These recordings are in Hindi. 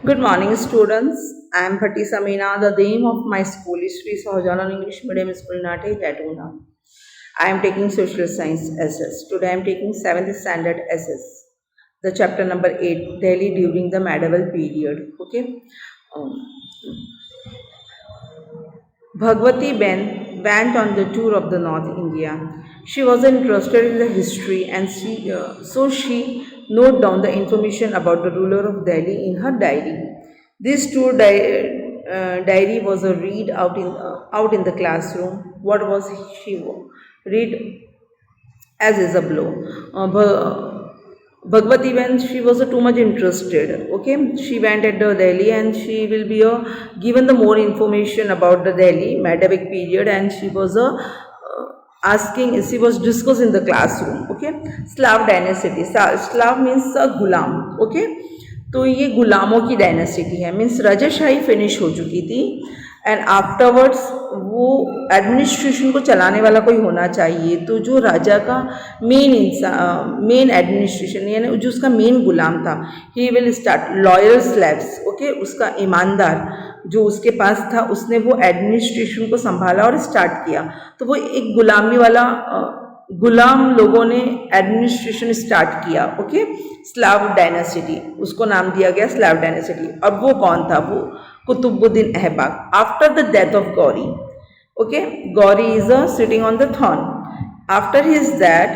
Good morning, students. I am Bhatti Samina. The name of my school is Sri Sahajanan English Medium School, Nate, Latuna. I am taking Social Science SS. Today I am taking 7th Standard SS. The chapter number 8, Delhi during the medieval period. Okay. Um, Bhagwati Ben went on the tour of the North India. She was interested in the history and so she noted down the information about the ruler of Delhi in her diary. This diary was a read out in the classroom. What was she read as is a blow. Bhagwati, when she was too much interested, okay, she went at the Delhi and she will be given the more information about the Delhi medieval period, and she was asking, she was discussed in the classroom, okay. Slav dynasty, Slav means Ghulam, okay. तो ये गुलामों की डायनेसिटी है, मीन्स राजाशाही फिनिश हो चुकी थी एंड आफ्टरवर्ड्स वो एडमिनिस्ट्रेशन को चलाने वाला कोई होना चाहिए. तो जो राजा का मेन एडमिनिस्ट्रेशन यानी जो उसका मेन गुलाम था, he will start loyal slabs, okay, उसका ईमानदार जो उसके पास था उसने वो एडमिनिस्ट्रेशन को संभाला और स्टार्ट किया. तो वो एक गुलामी वाला गुलाम लोगों ने एडमिनिस्ट्रेशन स्टार्ट किया, ओके. स्लाव डायनेसिटी, उसको नाम दिया गया स्लाव डायनेसिटी. अब वो कौन था? वो Qutubuddin Aibak. After the death of Ghori, okay, Ghori is sitting on the throne. After his death,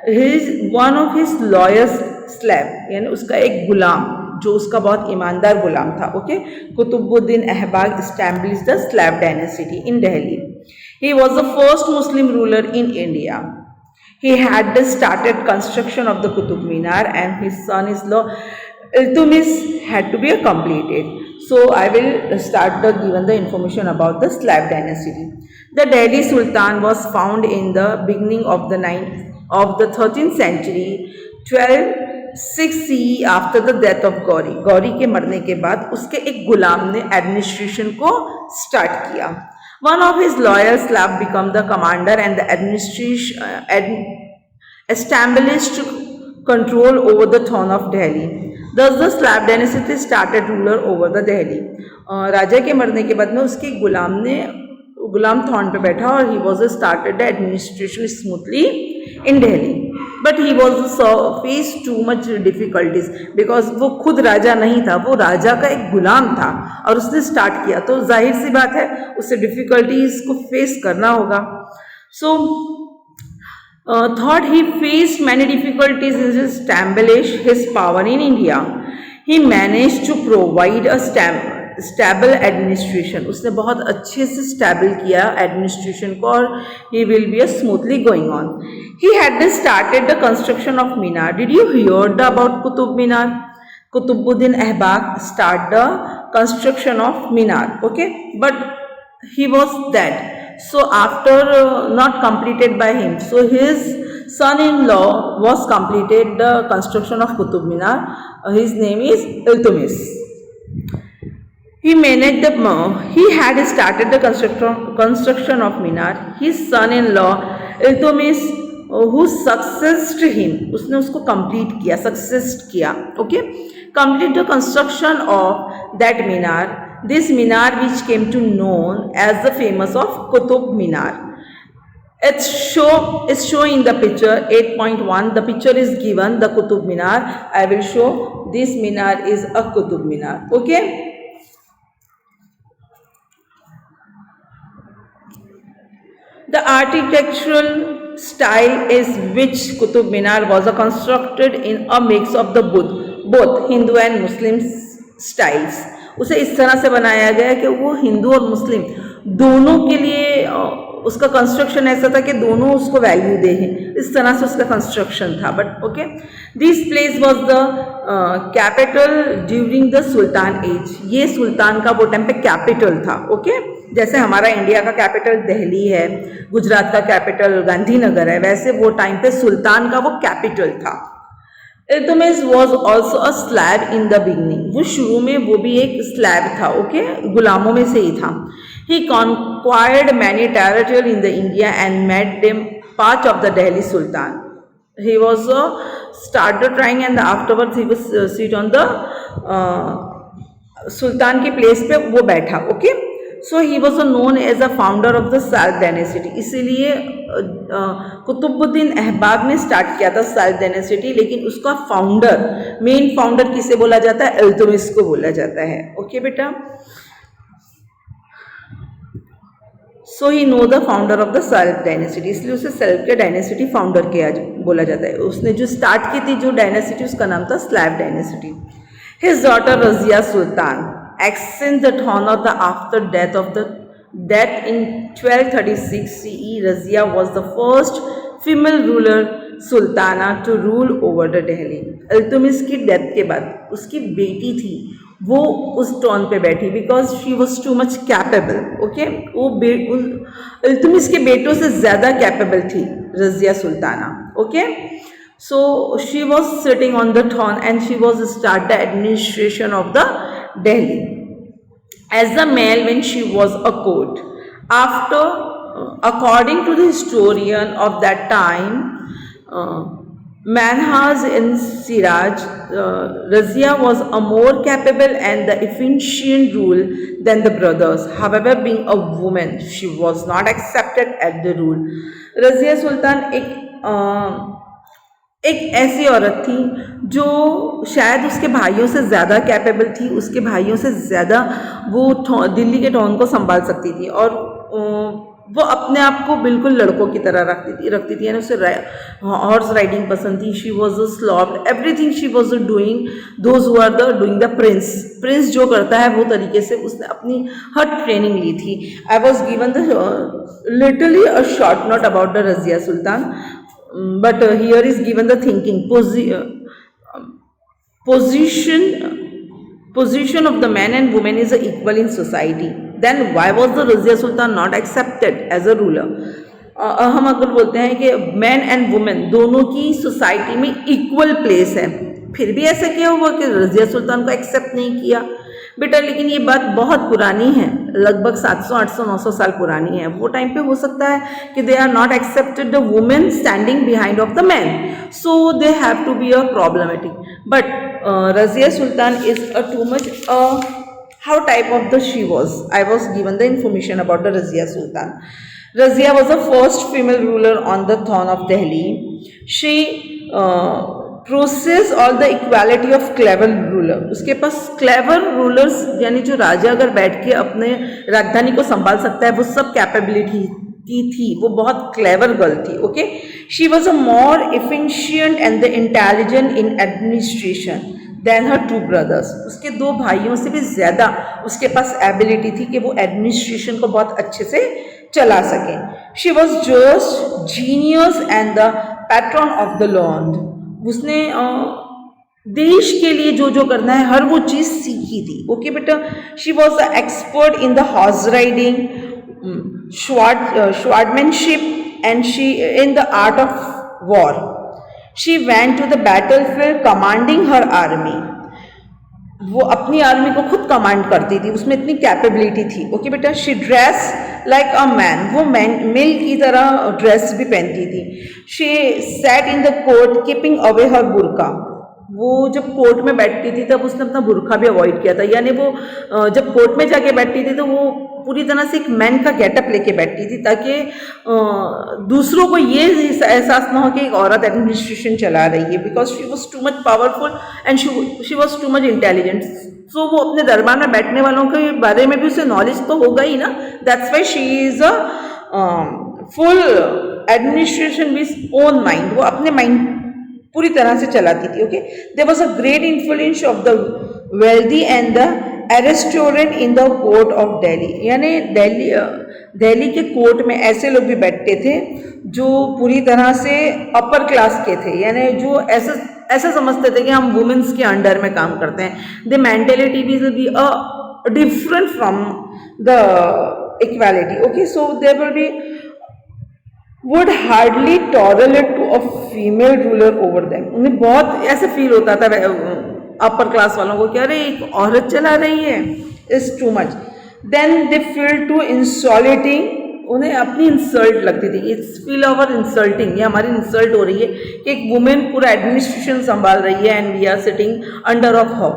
his one of his loyal slave यानी उसका एक गुलाम जो उसका बहुत ईमानदार गुलाम था, okay. Qutubuddin Aibak established the slave dynasty in Delhi. He was the first Muslim ruler in India. He had started construction of the Qutub Minar and his son-in-law Iltutmish had to be completed. So I will start given the information about the Slav dynasty. The Delhi Sultan was found in the beginning of the 13th century, 1206 CE, after the death of Gauri. Gauri के मरने के बाद उसके एक गुलाम ने एडमिनिस्ट्रेशन को स्टार्ट किया. One of his loyal Slav became the commander and the administration established control over the throne of Delhi. Thus the Slav dynasty started ruler over the Delhi. राजा के मरने के बाद में उसके गुलाम थ्रोन पे बैठा और he was started the administration smoothly in Delhi. But he was faced too much difficulties because वो खुद राजा नहीं था, वो राजा का एक गुलाम था और उसने स्टार्ट किया, तो जाहिर सी बात है उससे डिफिकल्टीज को फेस करना होगा. So thought he faced many difficulties in establish his power in India. He managed to provide a stable administration. उसने बहुत अच्छे से स्टेबल किया एडमिनिस्ट्रेशन को और he will be smoothly going on. He had started the construction of Minar. Did you hear the about Qutub Minar? Qutubuddin Aibak start the construction of Minar, okay, but he was dead, so after not completed by him, so his son-in-law was completed the construction of Qutub Minar. His name is Iltutmish. He had started the construction of Minar. His son-in-law Iltutmish, who succeeded him, उसने उसको complete किया, succeed किया, okay, complete the construction of that Minar. This Minar which came to known as the famous of Qutub Minar. It's shown in the picture 8.1. The picture is given the Qutub Minar. I will show this Minar is a Qutub Minar, okay. The architectural style is which Qutub Minar was constructed in a mix of the both Hindu and Muslim styles. उसे इस तरह से बनाया गया है कि वो हिंदू और मुस्लिम दोनों के लिए उसका कंस्ट्रक्शन ऐसा था कि दोनों उसको वैल्यू दे हैं, इस तरह से उसका कंस्ट्रक्शन था. But okay, this place was the capital during the sultan age. ये सुल्तान का वो टाइम पे कैपिटल था, ओके. जैसे हमारा इंडिया का कैपिटल दिल्ली है, गुजरात का कैपिटल गांधीनगर है, वैसे वो टाइम पे सुल्तान का वो कैपिटल था. Iltutmish was also a slave in the beginning. वो शुरू में वो भी एक स्लैब था, ओके, गुलामों में से ही था. He conquered many territories in the India and made them part of the Delhi Sultan. He was started trying and afterwards he was sit on the सुल्तान की प्लेस पे वो बैठा. Okay, so he was known as a founder of the slave dynasty. इसीलिए कुतुबुद्दीन ऐबक ने स्टार्ट किया था सल्त डायनेसिटी, लेकिन उसका फाउंडर, मेन फाउंडर किसे बोला जाता है? इल्तुतमिश को बोला जाता है. ओके बेटा, so he know the founder of the slave dynasty, इसलिए उसे सल्त के डायनेसिटी फाउंडर किया बोला जाता है. उसने जो स्टार्ट की थी जो डायनेसिटी, उसका नाम था slab dynasty. His daughter Razia Sultan ascended the throne of the after death of the death in 1236 CE. Razia was the first female ruler sultana to rule over the Delhi. Iltutmish की डेथ के बाद उसकी बेटी थी, वो उस ट्रोन पे बैठी because she was too much capable. Okay, वो इल्तुतमिश के बेटों से ज़्यादा कैपेबल थी Razia Sultana. Okay, so she was sitting on the throne and she was start the administration of the Delhi as the male when she was a court. After, according to the historian of that time, Manhaj in Siraj, Razia was a more capable and the efficient rule than the brothers. However, being a woman, she was not accepted at the rule. Razia Sultan एक ऐसी औरत थी जो शायद उसके भाइयों से ज़्यादा कैपेबल थी, उसके भाइयों से ज़्यादा वो दिल्ली के टॉन को संभाल सकती थी, और वो अपने आप को बिल्कुल लड़कों की तरह रखती थी यानी उसे हॉर्स राइडिंग पसंद थी. She was a slob, everything she was doing those who are the doing the prince जो करता है वो तरीके से उसने अपनी हर ट्रेनिंग ली थी. I was given the literally a short note about the Razia Sultan, but here is given the thinking position of the man and woman is equal in society. Then why was the Razia Sultan not accepted as a ruler? हम अगर बोलते हैं कि मैन एंड वुमेन दोनों की सोसाइटी में इक्वल प्लेस है, फिर भी ऐसा क्या हुआ कि रजिया सुल्तान को एक्सेप्ट नहीं किया? बेटा लेकिन ये बात बहुत पुरानी है, लगभग 700 800 900 साल पुरानी है. वो टाइम पे हो सकता है कि they are not accepted the women standing behind of the man, so they have to be a problematic. But Razia Sultan is a too much how type of the she was. I was given the information about the Razia Sultan. Razia was the first female ruler on the throne of Delhi. She process all the equality of clever ruler. उसके पास क्लेवर रूलर्स यानी जो राजा अगर बैठ के अपने राजधानी को संभाल सकता है वो सब कैपेबिलिटी की थी. वो बहुत क्लेवर गर्ल थी. Okay, she was a more efficient and the intelligent in administration than her two brothers. उसके दो भाइयों से भी ज़्यादा उसके पास एबिलिटी थी कि वो एडमिनिस्ट्रेशन को बहुत अच्छे से चला सकें. She was just genius and the pattern of the land. उसने देश के लिए जो जो करना है हर वो चीज़ सीखी थी. ओके बेटा, she was the expert in the horse riding, swordsmanship and she in the art of war. She went to the battlefield commanding her army. वो अपनी आर्मी को खुद कमांड करती थी, उसमें इतनी कैपेबिलिटी थी. ओके बेटा, she dress like a man, वो मेल की तरह ड्रेस भी पहनती थी. She sat in the court keeping away her burqa. वो जब कोर्ट में बैठती थी तब उसने अपना बुरखा भी अवॉइड किया था, यानी वो जब कोर्ट में जाके बैठती थी तो वो पूरी तरह से एक मैन का गेटअप लेके बैठती थी ताकि दूसरों को ये एहसास ना हो कि एक औरत एडमिनिस्ट्रेशन चला रही है, because she was too much powerful and she was too much intelligent. So वो अपने दरबार में बैठने वालों के बारे में भी उसे नॉलेज तो होगा ही ना. That's why she is a full administration with own mind. वो अपने माइंड पूरी तरह से चलाती थी. Okay, there was a great influence of the wealthy and the aristocrat in the court of Delhi. यानी दिल्ली के कोर्ट में ऐसे लोग भी बैठते थे जो पूरी तरह से अपर क्लास के थे, यानी जो ऐसा समझते थे कि हम वुमेन्स के अंडर में काम करते हैं. The mentality will be a different from the equality. Okay, so there will be would hardly tolerate to a female ruler over them. उन्हें बहुत ऐसे फील होता था अपर क्लास वालों को कि अरे एक औरत चला रही है, is too much. Then they feel too insulting. उन्हें अपनी इंसल्ट लगती थी. इट्स फील ओवर इंसल्टिंग, ये हमारी इंसल्ट हो रही है कि एक वुमेन पूरा एडमिनिस्ट्रेशन संभाल रही है and we are sitting under of her.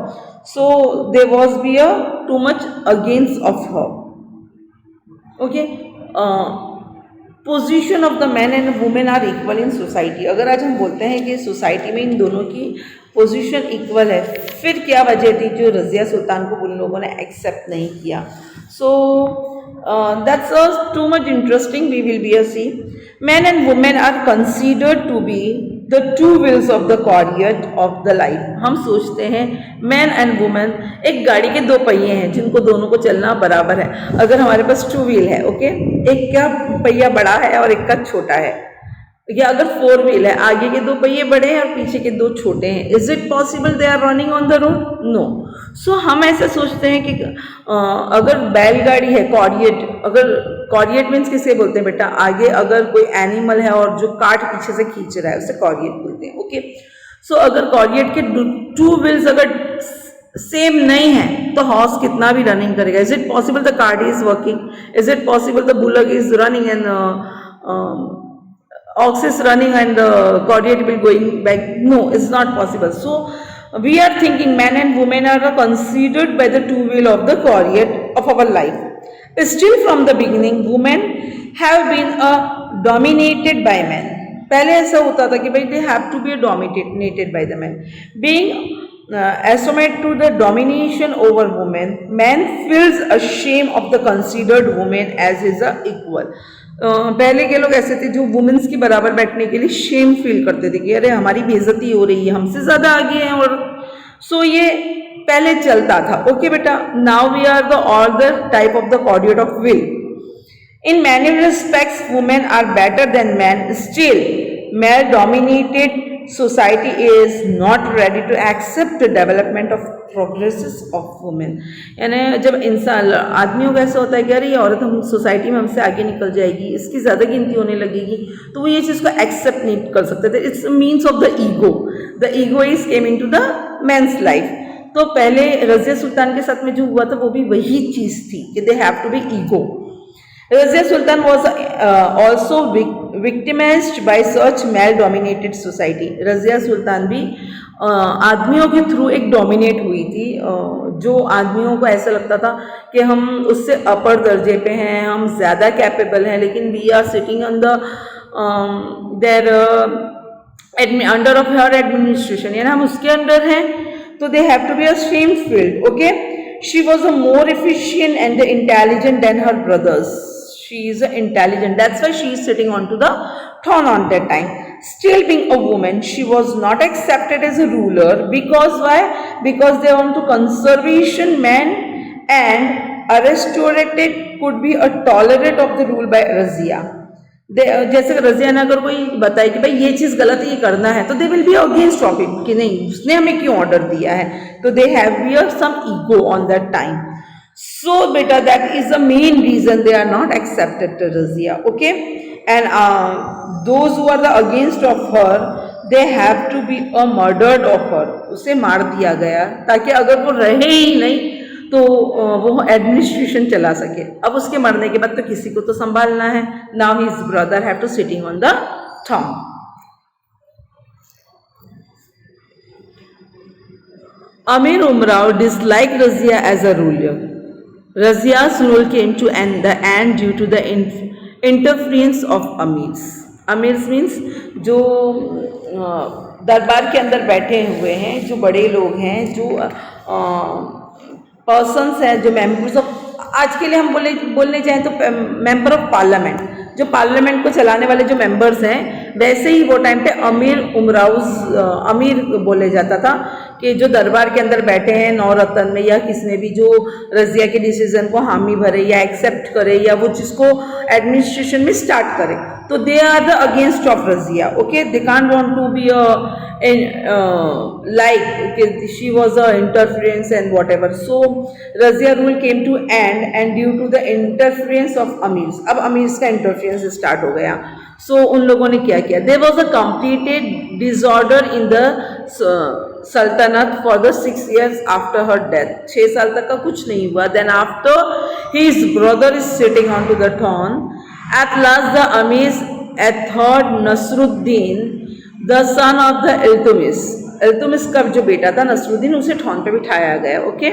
So there was be a too much against of her. Okay. Position of the man and women are equal in society. अगर आज हम बोलते हैं कि सोसाइटी में इन दोनों की पोजीशन इक्वल है, फिर क्या वजह थी जो रज़िया सुल्तान को उन लोगों ने एक्सेप्ट नहीं किया? So that's too much interesting. We will be a see. Man and women are considered to be the two wheels of the chariot of the life. हम सोचते हैं मैन एंड वुमेन एक गाड़ी के दो पहिए हैं जिनको दोनों को चलना बराबर है. अगर हमारे पास टू व्हील है, ओके, एक का पहिया बड़ा है और एक का छोटा है, या अगर फोर व्हील है, आगे के दो पहिए बड़े हैं और पीछे के दो छोटे हैं, is it possible they are running on the road? No. So हम ऐसे सोचते हैं कि अगर बैलगाड़ी है, कॉरियट, अगर कॉरियट मीन्स किसे बोलते हैं बेटा? आगे अगर कोई एनिमल है और जो कार्ट पीछे से खींच रहा है उसे कॉरियट बोलते हैं. ओके. सो अगर कॉरियट के टू व्हील्स अगर सेम नहीं है तो हॉर्स कितना भी रनिंग करेगा. Is it possible the cart is working? Is it possible the bullock is running and ox is running and the chariot will going back? No, it's not possible. So we are thinking men and women are considered by the two wheel of the chariot of our life. Still from the beginning women have been dominated by men. पहले ऐसा होता था कि भाई they have to be dominated by the men. Being assumed to the domination over women, man feels ashamed of the considered woman as his equal. पहले के लोग ऐसे थे जो वुमेन्स के बराबर बैठने के लिए शेम फील करते थे कि अरे हमारी बेइज्जती हो रही है, हमसे ज़्यादा आगे हैं. और सो ये पहले चलता था. ओके बेटा. Now we are the all the type of the chariot of wheel. In many respects women are better than man. Still male dominated society is not ready to accept the development of progresses of women. यानी जब इंसान आदमियों का ऐसा होता है कि अरे ये औरत हम सोसाइटी में हमसे आगे निकल जाएगी, इसकी ज़्यादा गिनती होने लगेगी, तो वो ये चीज़ को एक्सेप्ट नहीं कर सकते थे. It's means of the ego. The ego is came into the man's life. तो पहले रज़िया सुल्तान के साथ में जो हुआ था वो भी वही चीज़ थी कि they have to be ego. Razia Sultan was also victimized by such male-dominated society. Razia Sultan भी आदमियों के थ्रू एक डोमिनेट हुई थी, जो आदमियों को ऐसा लगता था कि हम उससे अपर दर्जे पे हैं, हम ज़्यादा कैपेबल हैं, लेकिन we are sitting on the there under of her administration, यानी हम उसके अंडर हैं, तो they have to be a shame field. Okay. She was a more efficient and intelligent than her brothers. She is intelligent. That's why she is sitting onto the throne on that time. Still being a woman, she was not accepted as a ruler. Because why? Because they want to conservation men and aristocratic could be a tolerate of the rule by Razia. जैसे रज़िया ने अगर कोई बताए कि भाई ये चीज़ गलत है, ये करना है, तो they will be against of it कि नहीं उसने हमें क्यों ऑर्डर दिया है. तो they have bear some ego on that time. So बेटा that is the main reason they are not accepted to Razia. Okay. And those who are the against of her they have to be a murdered of her. उसे मार दिया गया ताकि अगर वो रहे ही नहीं तो वो एडमिनिस्ट्रेशन चला सके. अब उसके मरने के बाद तो किसी को तो संभालना है. Now his brother have to sitting on the throne. Amir Umrao disliked Razia as a ruler. Razia's rule came to the end due to the interference of Amirs. Amirs means जो दरबार के अंदर बैठे हुए हैं, जो बड़े लोग हैं, जो पर्सन्स हैं, जो मेंबर्स ऑफ, आज के लिए हम बोलने चाहें तो मेंबर ऑफ पार्लियामेंट, जो पार्लियामेंट को चलाने वाले जो मेंबर्स हैं, वैसे ही वो टाइम पे अमीर बोले जाता था कि जो दरबार के अंदर बैठे हैं नौरतन में, या किसने भी जो रज़िया के डिसीजन को हामी भरे या एक्सेप्ट करे या वो जिसको एडमिनिस्ट्रेशन में स्टार्ट करे, तो they are the against of Razia. Okay. They can't want to be like she was a interference and whatever. So Razia rule came to end and due to the interference of Amirs. अब Amirs का interference start हो गया. So उन लोगों ने क्या किया? There was a completed disorder in the Sultanate for the 6 years after her death. 6 साल तक का कुछ नहीं हुआ. Then after his brother is sitting onto the throne, at last the Amirs at third Nasruddin, the son of the Iltutmish, Iltutmish का जो बेटा था नसरुद्दीन, उसे थ्रोन पे बिठाया गया. Okay,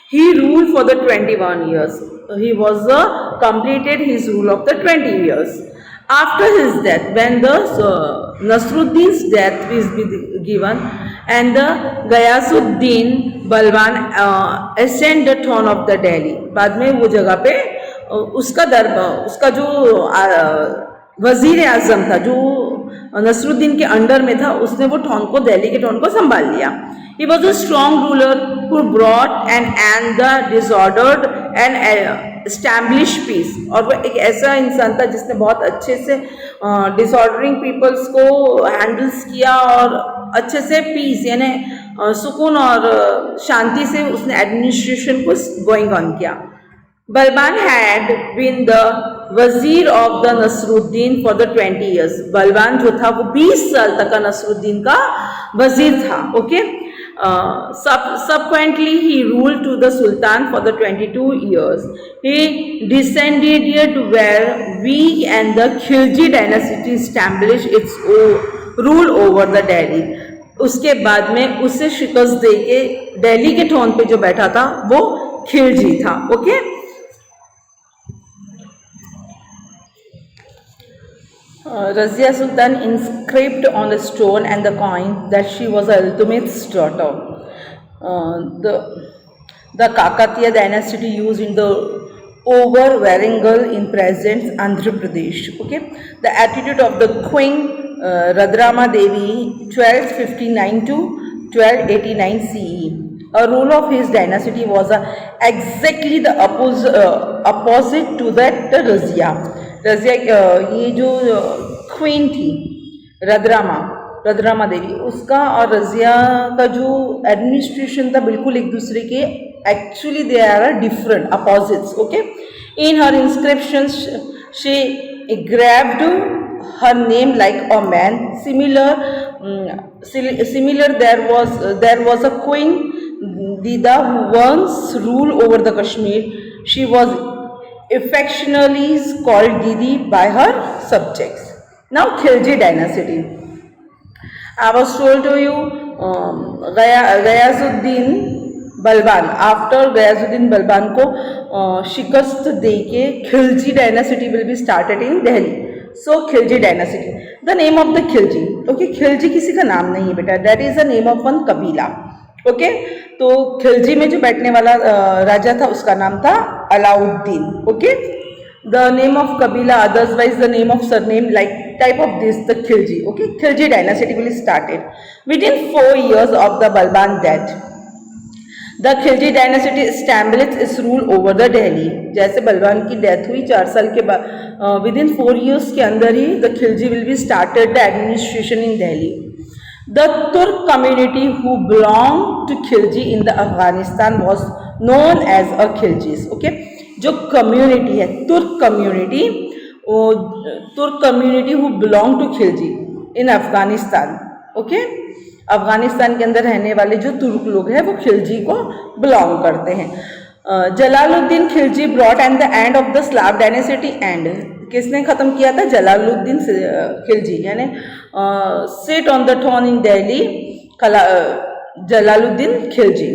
he ruled for the 21 years. He was completed his rule of the 20 years. After his death, when the Nasruddin's death is given, and the Ghayasuddin Balban ascend the throne of the Delhi. बाद में वो जगह पे उसका जो वजीर आजम था, जो नसरुद्दीन के अंडर में था, उसने वो थ्रोन को, दिल्ली के थ्रोन को संभाल लिया. He was a strong ruler who brought an end the disordered and established peace. और वो एक ऐसा इंसान था जिसने बहुत अच्छे से डिसऑर्डरिंग पीपल्स को हैंडल्स किया और अच्छे से पीस यानी सुकून और शांति से उसने एडमिनिस्ट्रेशन को गोइंग ऑन किया. Balban had been the wazir of the Nasiruddin for the 20 years. Balban जो था वो 20 साल तक का नसरुद्दीन का वजीर था. Okay, subsequently he ruled to the sultan for the 22 years. He descended where we and the Khilji dynasty established its rule over the Delhi. उसके बाद में उसे शिकस्त दे के दिल्ली के थ्रोन पे जो बैठा था वो खिलजी था. Okay, Razia Sultan inscribed on the stone and the coin that she was Iltutmish's daughter. The Kakatiya dynasty used in the over Warangal in present Andhra Pradesh. Okay, the attitude of the Queen Radrama Devi 1259 to 1289 CE. A rule of his dynasty was exactly the opposite to that Razia. ये जो क्वीन थी रद्रामा देवी, उसका और रजिया का जो एडमिनिस्ट्रेशन था बिल्कुल एक दूसरे के, actually they are different opposites. Okay, in her inscription she grabbed her name like a man. Similar there was a queen Didda who once rule over the Kashmir. She was affectionately called Didi by her subjects. Now Khilji dynasty. I was told to you Ghayasuddin Balban. After Ghayasuddin Balban को शिकस्त दे के Khilji dynasty will be started in Delhi. So Khilji dynasty. The name of the Khilji. Okay, Khilji किसी का नाम नहीं है बेटा. That is the name of one कबीला. ओके, तो खिलजी में जो बैठने वाला राजा था उसका नाम था Alauddin. Okay, the name of कबीला otherwise the name of surname like type of this the Khilji. Okay, Khilji dynasty will started with in 4 years of the Balban death. The Khilji dynasty established its rule over the Delhi. जैसे बलबान की डेथ हुई 4 साल के बाद, विद इन 4 years के अंदर ही the Khilji will be started the administration in Delhi. The Turk community who belonged to Khilji in the Afghanistan was known as a Khiljis. Okay, जो community है Turk community who belong to Khilji in Afghanistan. Okay, Afghanistan के अंदर रहने वाले जो तुर्क लोग हैं वो खिलजी को बिलोंग करते हैं. Jalaluddin Khilji brought and the end of the slave dynasty end. किसने खत्म किया था? जलालुद्दीन खिलजी, यानी sit on the throne in Delhi, Jalaluddin Khilji.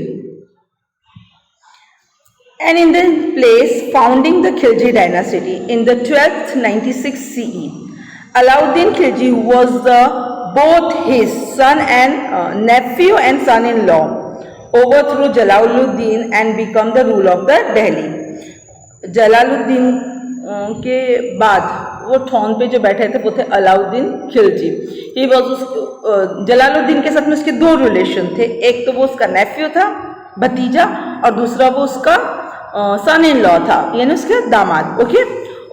And in the place founding the Khilji dynasty in the 1296 CE, Alauddin Khilji was both his son and nephew and son-in-law overthrew Jalaluddin and become the ruler of the Delhi. Jalaluddin के बाद वो थ्रोन पे जो बैठे थे वो थे अलाउद्दीन खिलजी. ही वॉज जलालुद्दीन के साथ में उसके 2 रिलेशन थे. एक तो वो उसका नेफ्यू था, भतीजा, और दूसरा वो उसका सन इन लॉ था, यानी उसके दामाद. Okay,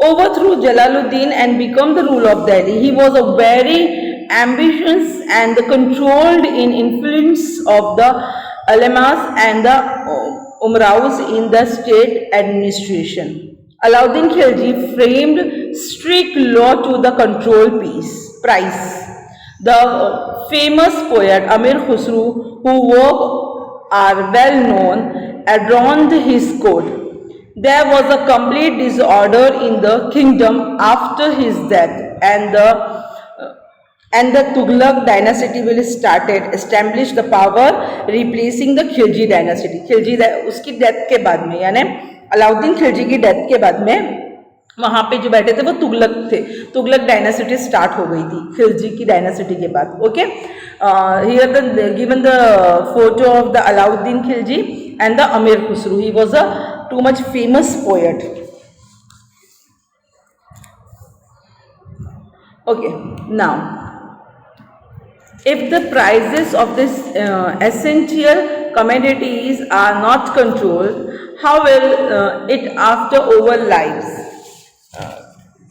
overthrew Jalaluddin and become the rule of Delhi. He was a very ambitious and controlled in influence of the अलेमास एंड द उमराउज in the state administration. Alauddin Khilji framed strict law to the control price. The famous poet Amir Khusro, whose works are well known, adorned his court. There was a complete disorder in the kingdom after his death, and the and the Tughlaq dynasty will started establish the power replacing the Khilji dynasty. Khilji उसकी डेथ के बाद में यानी अलाउद्दीन खिलजी की डेथ के बाद में वहां पे जो बैठे थे वो तुगलक थे. तुगलक डायनासिटी स्टार्ट हो गई थी खिलजी की डायनासिटी के बाद. Okay, here the given the photo of the Alauddin Khilji and the Amir Khusrau. He was a too much famous poet. Okay, now if the prices of this essential commodities are not controlled, how will it after over lives?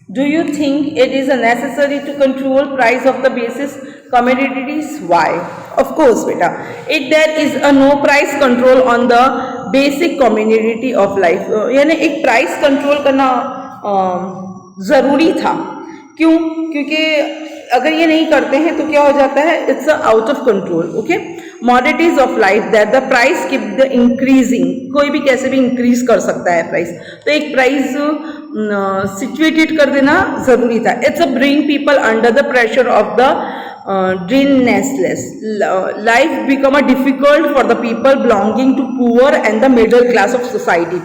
Do you think it is necessary to control price of the basic commodities? Why? Of course, beta. If there is a no price control on the basic commodity of life, यानी एक price control करना ज़रूरी था. क्यों? क्योंकि अगर ये नहीं करते हैं तो क्या हो जाता है, it's out of control. Okay, commodities of life that the price keep the increasing. कोई भी कैसे भी इंक्रीज कर सकता है प्राइस, तो एक प्राइस सिचुएटेड कर देना जरूरी था. It's a bring people under the pressure of the ड्रीननेसलेस life become a difficult for the people belonging to poor and the middle class of society.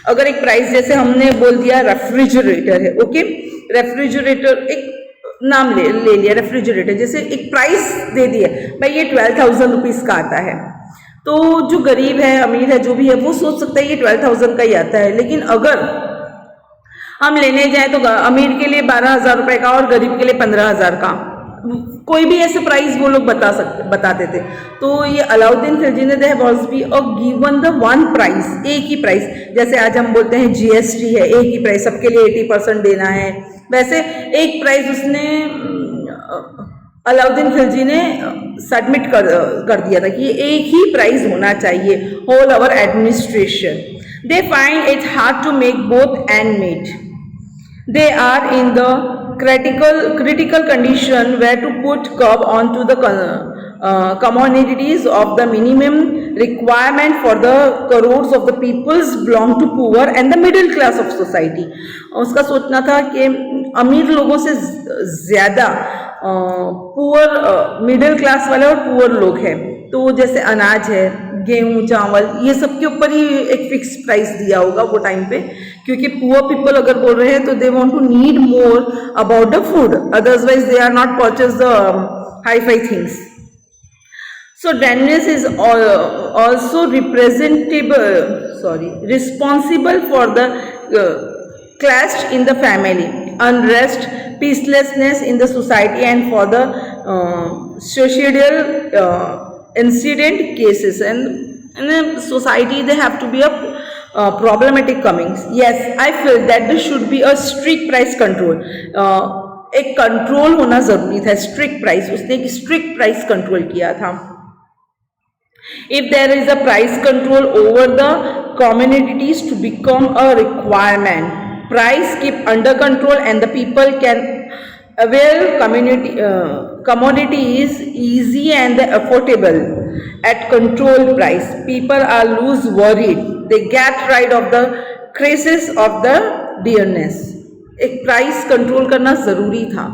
अगर एक प्राइस जैसे हमने बोल दिया रेफ्रिजरेटर है. ओके, रेफ्रिजरेटर एक नाम ले लिया रेफ्रिजरेटर, जैसे एक प्राइस दे दिया भाई ये 12,000 रुपीज़ का आता है, तो जो गरीब है अमीर है जो भी है वो सोच सकता है ये 12,000 का ही आता है. लेकिन अगर हम लेने जाए तो अमीर के लिए 12,000 रुपए का और गरीब के लिए 15,000 का, कोई भी ऐसे प्राइस वो लोग बताते थे. तो ये अलाउद्दीन खिलजी ने was be a given the one price, एक ही प्राइस. जैसे आज हम बोलते हैं जीएसटी है, एक ही प्राइस सबके लिए 80% देना है, वैसे एक प्राइस उसने अलाउद्दीन खिलजी ने सबमिट कर दिया था कि एक ही प्राइस होना चाहिए whole our administration. They find it hard to make both end meet. They are in the critical condition where to put curb onto the commodities of the minimum requirement for the crores of the peoples belong to poor and the middle class of society. उसका सोचना था कि अमीर लोगों से ज़्यादा पुअर मिडिल क्लास वाले और पुअर लोग हैं. तो जैसे अनाज है, गेहूँ, चावल, ये सब के ऊपर ही एक फिक्स प्राइस दिया होगा वो टाइम पे, क्योंकि पुअर पीपल अगर बोल रहे हैं तो they want to need more about the food, otherwise they are not purchase the hi fi things. So Daniels is also responsible for the clash in the family, unrest, peacelessness in the society, and for the societal incident cases. And in a society they have to be a problematic comings. Yes, I feel that there should be a strict price control. एक कंट्रोल होना जरूरी था, स्ट्रिक्ट प्राइस. उसने एक स्ट्रिक्ट प्राइस कंट्रोल किया था. If there is a price control over the commodities to become a requirement, price keep under control and the people can avail commodities easy and affordable at controlled price. People are lose worried, they get rid of the crisis of the dearness. एक प्राइस कंट्रोल करना ज़रूरी था,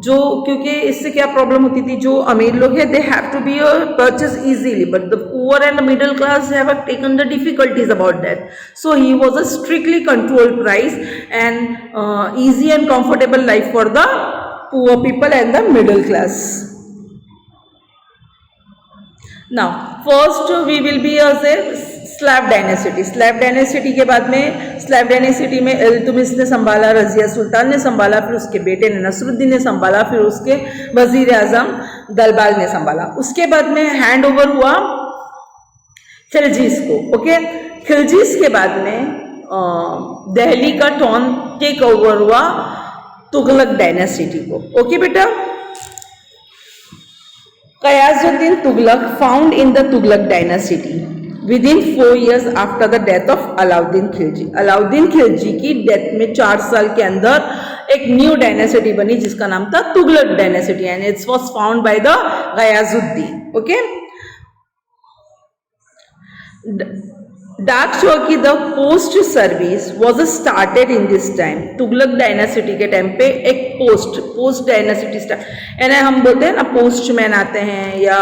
जो क्योंकि इससे क्या प्रॉब्लम होती थी, जो अमीर लोग हैं they have to be purchase easily, but the poor and middle class have taken the difficulties about that. So he was a strictly controlled price and easy and comfortable life for the poor people and the middle class. Now first we will be as a slab dynasty. Slab dynasty के बाद में स्लैब डायनेसिटी में इल्तुमिश ने संभाला, रजिया सुल्तान ने संभाला, फिर उसके बेटे ने नसरुद्दीन ने संभाला, फिर उसके वजीर आजम दलबाल ने संभाला. उसके बाद में हैंड ओवर हुआ खिलजीज को. ओके, खिलजीज के बाद में दिल्ली का टर्न टेक ओवर हुआ तुगलक डायनेसिटी को. ओके बेटा, Ghayasuddin Tughlaq found in the Tughlaq dynasty within 4 years after the death of Alauddin Khilji. Alauddin Khilji की डेथ में 4 साल के अंदर एक न्यू डायनेसिटी बनी जिसका नाम था Tughlaq dynasty and it's was found by the Ghiyasuddin. Okay, डाक चौकी the post service was started in this time. Tughlaq dynasty के टाइम पे एक पोस्ट डायनासिटी स्टार्ट, यानी हम बोलते हैं ना पोस्टमैन आते हैं, या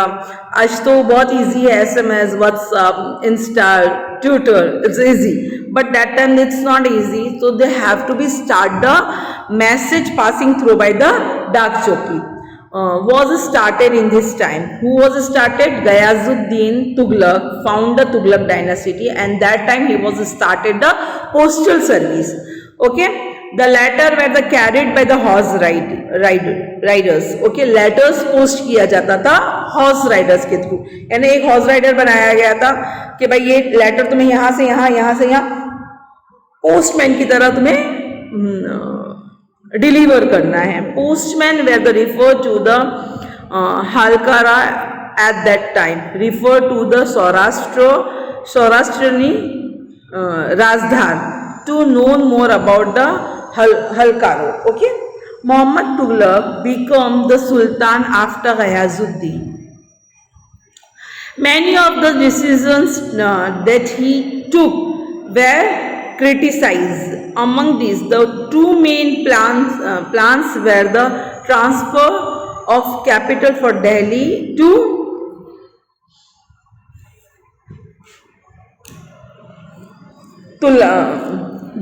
आज तो बहुत इजी है, SMS, WhatsApp, Insta, Twitter, it's easy, but that time it's not easy, so they have to be start the message passing through by the डाक चौकी. Was started in this time. Who was started? Ghayazuddin Tughlaq found the Tughlaq dynasty, and that time he was started the postal service. Okay, the latter were the carried by the horse riders. Okay, letters post किया जाता था horse riders के थ्रू, यानी एक horse rider बनाया गया था कि भाई ये लेटर तुम्हें यहाँ से यहाँ, यहाँ से यहाँ पोस्टमैन की तरह तुम्हें डिलीवर करना है. Postman were the refer to the हालकारा at that time, refer to the सौराष्ट्रनी राजधान to know more about the हलकारो. Okay, Mohammad Tughlaq become the sultan after Ghiyasuddin. Many of the decisions that he took were criticized. Among these, the two main plans were the transfer of capital for Delhi to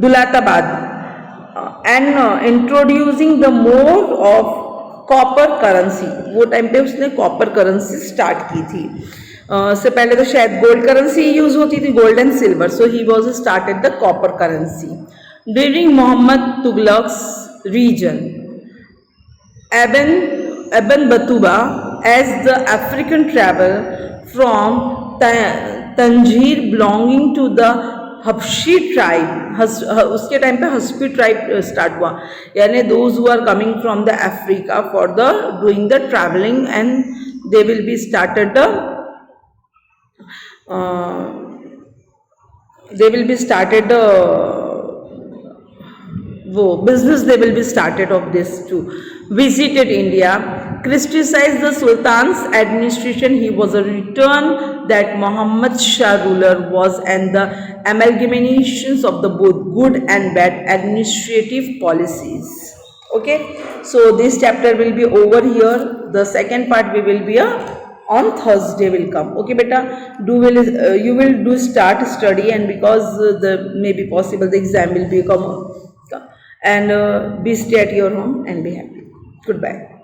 Dulatabad, and introducing the mode of copper currency. वो टाइम पे उसने कॉपर करेंसी स्टार्ट की थी. से पहले तो शायद गोल्ड करेंसी यूज होती थी, gold and silver, so he was started the copper currency. During Mohammad Tughlaq's reign, Ibn Battuta as the African travel from Tanjir belonging to the Habshi tribe. उसके टाइम पे हस्पी ट्राइब स्टार्ट हुआ, यानी those who are coming from the Africa for the doing the travelling, and they will be started the वो business they will be started of this too. Visited India, criticized the Sultan's administration. He was a return that Muhammad Shah ruler was, and the amalgamations of the both good and bad administrative policies. Okay, so this chapter will be over here. The second part we will be on Thursday will come. Okay beta, you will do start study, and because the may be possible the exam will become, and be stay at your home and be happy. Goodbye.